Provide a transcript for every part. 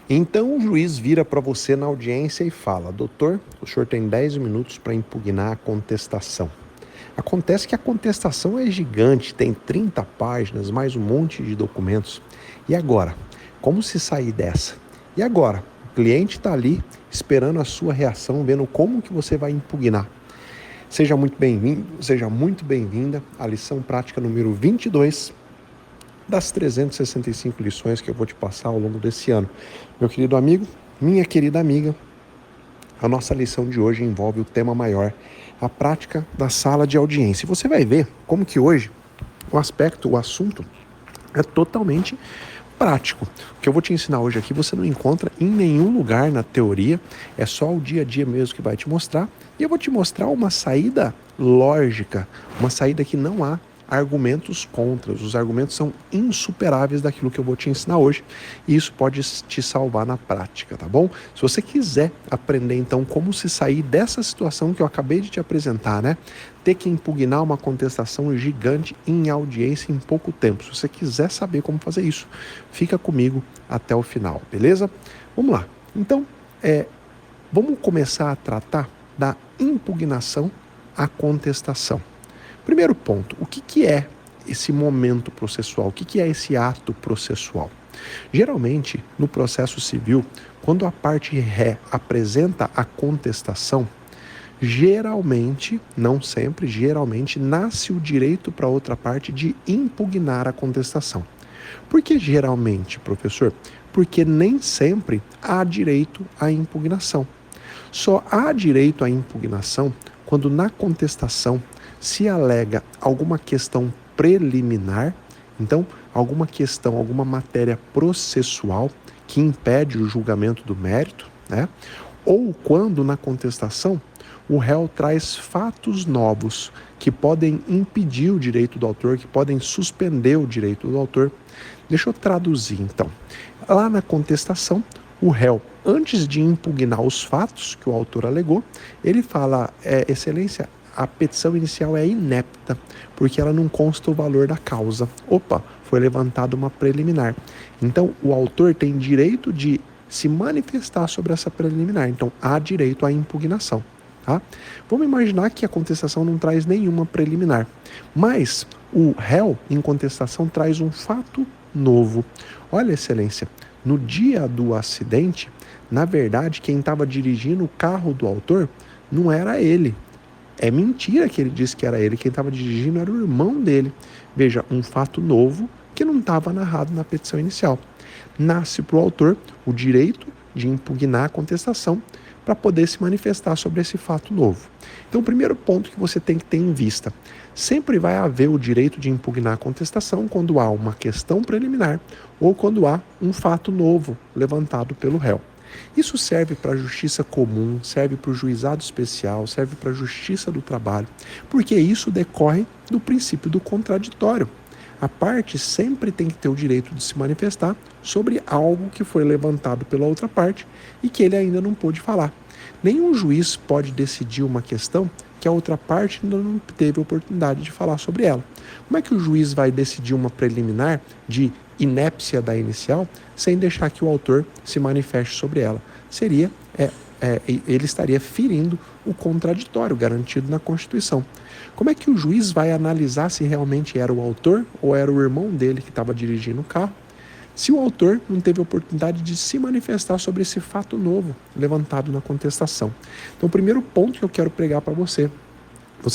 Então o juiz vira para você na audiência e fala: doutor, o senhor tem 10 minutos para impugnar a contestação. Acontece que a contestação é gigante, tem 30 páginas, mais um monte de documentos. E agora? Como se sair dessa? E agora? O cliente está ali esperando a sua reação, vendo como que você vai impugnar. Seja muito bem-vindo, seja muito bem-vinda à lição prática número 22 das 365 lições que eu vou te passar ao longo desse ano. Meu querido amigo, minha querida amiga, a nossa lição de hoje envolve o tema maior, a prática da sala de audiência. E você vai ver como que hoje o assunto é totalmente prático. O que eu vou te ensinar hoje aqui você não encontra em nenhum lugar na teoria, é só o dia a dia mesmo que vai te mostrar. E eu vou te mostrar uma saída lógica, uma saída que não há argumentos contra. Os argumentos são insuperáveis daquilo que eu vou te ensinar hoje e isso pode te salvar na prática, tá bom? Se você quiser aprender então como se sair dessa situação que eu acabei de te apresentar, né? Ter que impugnar uma contestação gigante em audiência em pouco tempo. Se você quiser saber como fazer isso, fica comigo até o final, beleza? Vamos lá. Então, vamos começar a tratar da impugnação à contestação. Primeiro ponto, o que é esse momento processual? O que é esse ato processual? Geralmente, no processo civil, quando a parte ré apresenta a contestação, geralmente, não sempre, geralmente, nasce o direito para a outra parte de impugnar a contestação. Por que geralmente, professor? Porque nem sempre há direito à impugnação. Só há direito à impugnação quando na contestação se alega alguma questão preliminar, então alguma questão, alguma matéria processual que impede o julgamento do mérito, né? Ou quando na contestação o réu traz fatos novos que podem impedir o direito do autor, que podem suspender o direito do autor. Deixa eu traduzir então. Lá na contestação, o réu, antes de impugnar os fatos que o autor alegou, ele fala, excelência, a petição inicial é inepta, porque ela não consta o valor da causa. Opa, foi levantada uma preliminar. Então, o autor tem direito de se manifestar sobre essa preliminar. Então, há direito à impugnação. Tá? Vamos imaginar que a contestação não traz nenhuma preliminar, mas o réu, em contestação, traz um fato novo. Olha, excelência, no dia do acidente, na verdade, quem estava dirigindo o carro do autor não era ele. É mentira que ele disse que era ele, quem estava dirigindo era o irmão dele. Veja, um fato novo que não estava narrado na petição inicial. Nasce para o autor o direito de impugnar a contestação para poder se manifestar sobre esse fato novo. Então, o primeiro ponto que você tem que ter em vista, sempre vai haver o direito de impugnar a contestação quando há uma questão preliminar ou quando há um fato novo levantado pelo réu. Isso serve para a justiça comum, serve para o juizado especial, serve para a justiça do trabalho, porque isso decorre do princípio do contraditório. A parte sempre tem que ter o direito de se manifestar sobre algo que foi levantado pela outra parte e que ele ainda não pôde falar. Nenhum juiz pode decidir uma questão que a outra parte ainda não teve oportunidade de falar sobre ela. Como é que o juiz vai decidir uma preliminar de inépcia da inicial sem deixar que o autor se manifeste sobre ela? Ele estaria ferindo o contraditório garantido na Constituição. Como é que o juiz vai analisar se realmente era o autor ou era o irmão dele que estava dirigindo o carro, se o autor não teve oportunidade de se manifestar sobre esse fato novo levantado na contestação? Então, o primeiro ponto que eu quero pregar para você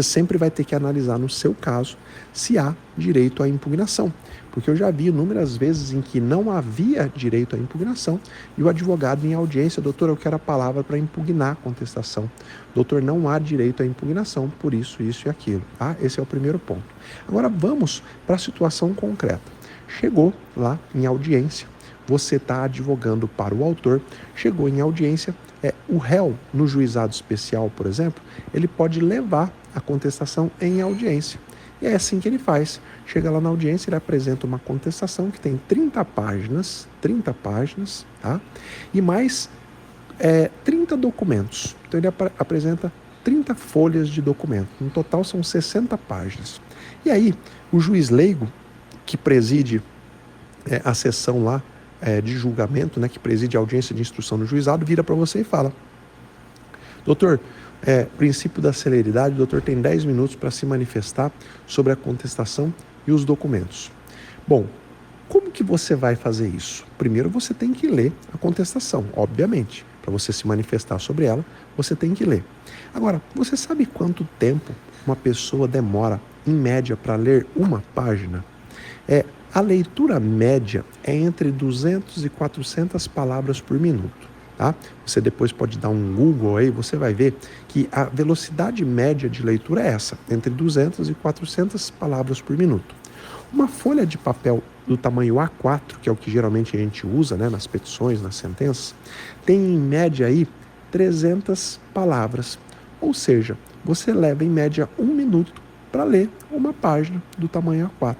sempre vai ter que analisar no seu caso se há direito à impugnação. Porque eu já vi inúmeras vezes em que não havia direito à impugnação e o advogado em audiência, doutor, eu quero a palavra para impugnar a contestação. Doutor, não há direito à impugnação por isso, isso e aquilo. Tá? Esse é o primeiro ponto. Agora vamos para a situação concreta. Chegou lá em audiência, você está advogando para o autor, chegou em audiência, o réu no juizado especial, por exemplo, ele pode levar a contestação em audiência. E é assim que ele faz. Chega lá na audiência, ele apresenta uma contestação que tem 30 páginas, tá? E mais 30 documentos. Então ele apresenta 30 folhas de documento. No total são 60 páginas. E aí, o juiz leigo, que preside a sessão lá de julgamento, né, que preside a audiência de instrução no juizado, vira para você e fala: doutor, princípio da celeridade, o doutor tem 10 minutos para se manifestar sobre a contestação e os documentos. Bom, como que você vai fazer isso? Primeiro você tem que ler a contestação, obviamente. Para você se manifestar sobre ela, você tem que ler. Agora, você sabe quanto tempo uma pessoa demora, em média, para ler uma página? A leitura média é entre 200 e 400 palavras por minuto. Tá? Você depois pode dar um Google aí, você vai ver que a velocidade média de leitura é essa, entre 200 e 400 palavras por minuto. Uma folha de papel do tamanho A4, que é o que geralmente a gente usa, né, nas petições, nas sentenças, tem em média aí 300 palavras. Ou seja, você leva em média 1 minuto para ler uma página do tamanho A4.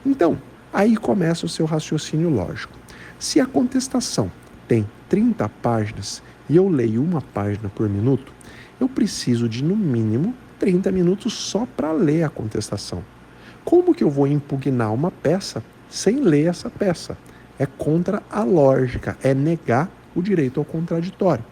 Então, aí começa o seu raciocínio lógico. Se a contestação tem 30 páginas e eu leio uma página por minuto, eu preciso de, no mínimo, 30 minutos só para ler a contestação. Como que eu vou impugnar uma peça sem ler essa peça? É contra a lógica, é negar o direito ao contraditório.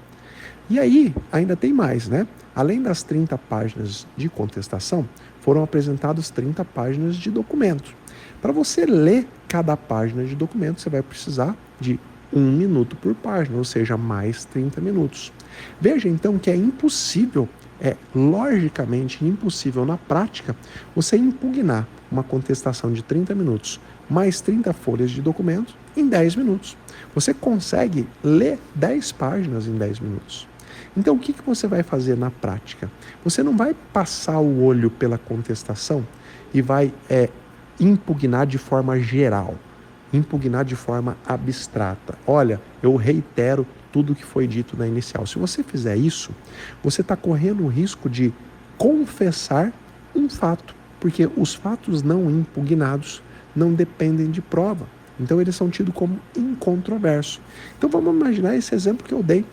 E aí, ainda tem mais, né? Além das 30 páginas de contestação, foram apresentadas 30 páginas de documento. Para você ler cada página de documento, você vai precisar de 1 minuto por página, ou seja, mais 30 minutos. Veja então que é impossível, logicamente impossível na prática, você impugnar uma contestação de 30 minutos mais 30 folhas de documento em 10 minutos. Você consegue ler 10 páginas em 10 minutos. Então, o que você vai fazer na prática? Você não vai passar o olho pela contestação e vai impugnar de forma geral, impugnar de forma abstrata. Olha, eu reitero tudo que foi dito na inicial. Se você fizer isso, você está correndo o risco de confessar um fato, porque os fatos não impugnados não dependem de prova. Então, eles são tidos como incontroversos. Então, vamos imaginar esse exemplo que eu dei.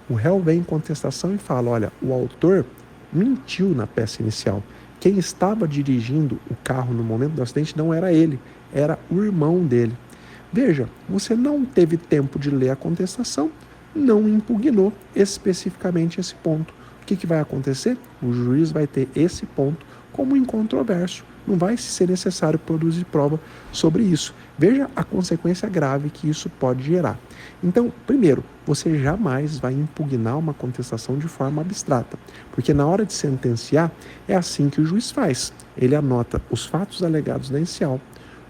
O réu vem em contestação e fala: olha, o autor mentiu na peça inicial. Quem estava dirigindo o carro no momento do acidente não era ele, era o irmão dele. Veja, você não teve tempo de ler a contestação, não impugnou especificamente esse ponto. O que vai acontecer? O juiz vai ter esse ponto como incontroverso. Não vai ser necessário produzir prova sobre isso. Veja a consequência grave que isso pode gerar. Então, primeiro, você jamais vai impugnar uma contestação de forma abstrata, porque na hora de sentenciar, é assim que o juiz faz. Ele anota os fatos alegados na inicial,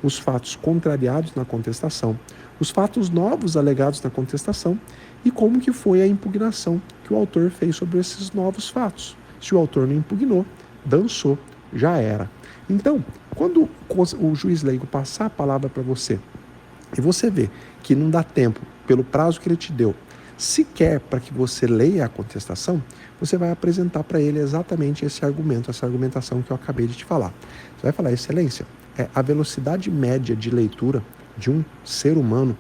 os fatos contrariados na contestação, os fatos novos alegados na contestação e como que foi a impugnação que o autor fez sobre esses novos fatos. Se o autor não impugnou, dançou, já era. Então, quando o juiz leigo passar a palavra para você e você vê que não dá tempo, pelo prazo que ele te deu, sequer para que você leia a contestação, você vai apresentar para ele exatamente esse argumento, essa argumentação que eu acabei de te falar. Você vai falar: excelência, a velocidade média de leitura de um ser humano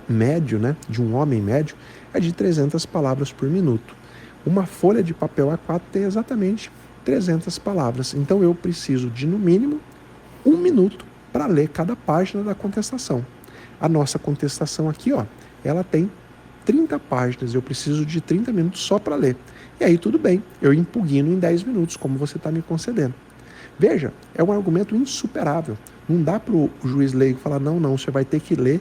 médio, né, de um homem médio, é de 300 palavras por minuto. Uma folha de papel A4 tem exatamente 300 palavras. Então eu preciso de, no mínimo, 1 minuto para ler cada página da contestação. A nossa contestação aqui, ela tem 30 páginas. Eu preciso de 30 minutos só para ler. E aí tudo bem, eu impugno em 10 minutos, como você está me concedendo. Veja, é um argumento insuperável. Não dá para o juiz leigo falar: não, você vai ter que ler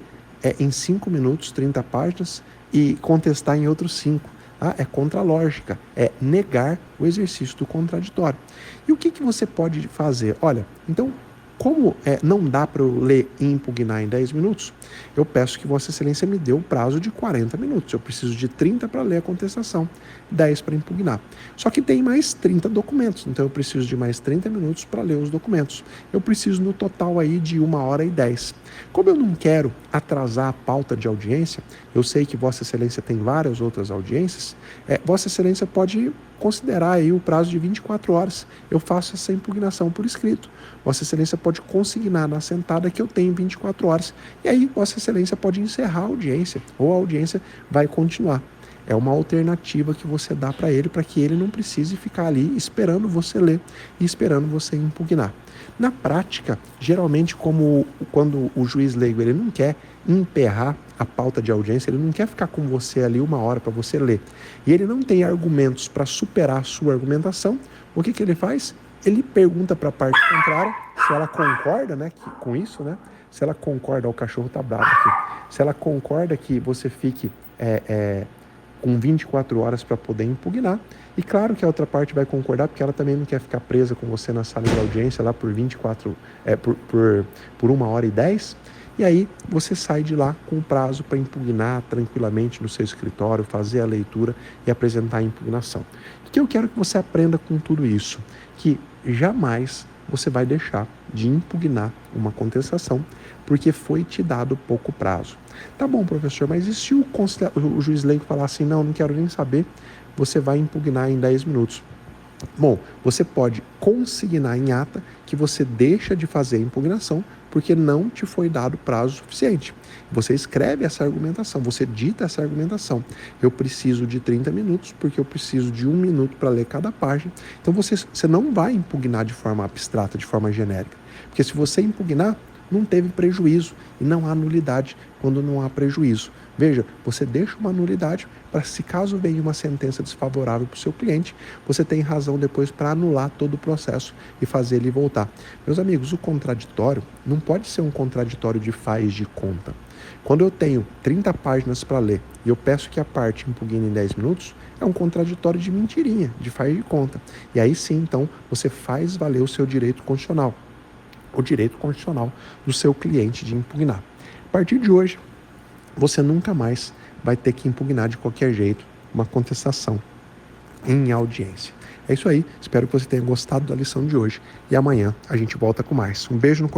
em 5 minutos, 30 páginas e contestar em outros 5. É contra a lógica, é negar o exercício do contraditório. E o que você pode fazer? Olha, então, como não dá para eu ler e impugnar em 10 minutos, eu peço que Vossa Excelência me dê o prazo de 40 minutos. Eu preciso de 30 para ler a contestação, 10 para impugnar. Só que tem mais 30 documentos, então eu preciso de mais 30 minutos para ler os documentos. Eu preciso no total aí de 1h10. Como eu não quero atrasar a pauta de audiência, eu sei que Vossa Excelência tem várias outras audiências, Vossa Excelência pode considerar aí o prazo de 24 horas. Eu faço essa impugnação por escrito. Vossa Excelência pode consignar na sentada que eu tenho 24 horas. E aí Vossa Excelência pode encerrar a audiência, ou a audiência vai continuar. É uma alternativa que você dá para ele, para que ele não precise ficar ali esperando você ler e esperando você impugnar. Na prática, geralmente, quando o juiz leigo ele não quer emperrar a pauta de audiência, ele não quer ficar com você ali 1 hora para você ler. E ele não tem argumentos para superar a sua argumentação. O que ele faz? Ele pergunta para a parte contrária se ela concorda, né, com isso, né? Se ela concorda, o cachorro tá bravo aqui. Se ela concorda que você fique com 24 horas para poder impugnar. E claro que a outra parte vai concordar, porque ela também não quer ficar presa com você na sala de audiência lá por 1 hora e 10. E aí você sai de lá com o prazo para impugnar tranquilamente no seu escritório, fazer a leitura e apresentar a impugnação. O que eu quero que você aprenda com tudo isso? Que jamais você vai deixar de impugnar uma contestação porque foi te dado pouco prazo. Tá bom, professor, mas e se o juiz leigo falar assim, não quero nem saber, você vai impugnar em 10 minutos? Bom, você pode consignar em ata que você deixa de fazer a impugnação porque não te foi dado prazo suficiente. Você escreve essa argumentação, você dita essa argumentação. Eu preciso de 30 minutos porque eu preciso de 1 minuto para ler cada página. Então você não vai impugnar de forma abstrata, de forma genérica. Porque se você impugnar, não teve prejuízo e não há nulidade quando não há prejuízo. Veja, você deixa uma nulidade para, se caso venha uma sentença desfavorável para o seu cliente, você tem razão depois para anular todo o processo e fazer ele voltar. Meus amigos, o contraditório não pode ser um contraditório de faz de conta. Quando eu tenho 30 páginas para ler e eu peço que a parte impugne em 10 minutos, é um contraditório de mentirinha, de faz de conta. E aí sim, então, você faz valer o seu direito constitucional. O direito constitucional do seu cliente de impugnar. A partir de hoje, você nunca mais vai ter que impugnar de qualquer jeito uma contestação em audiência. É isso aí, espero que você tenha gostado da lição de hoje e amanhã a gente volta com mais. Um beijo no coração.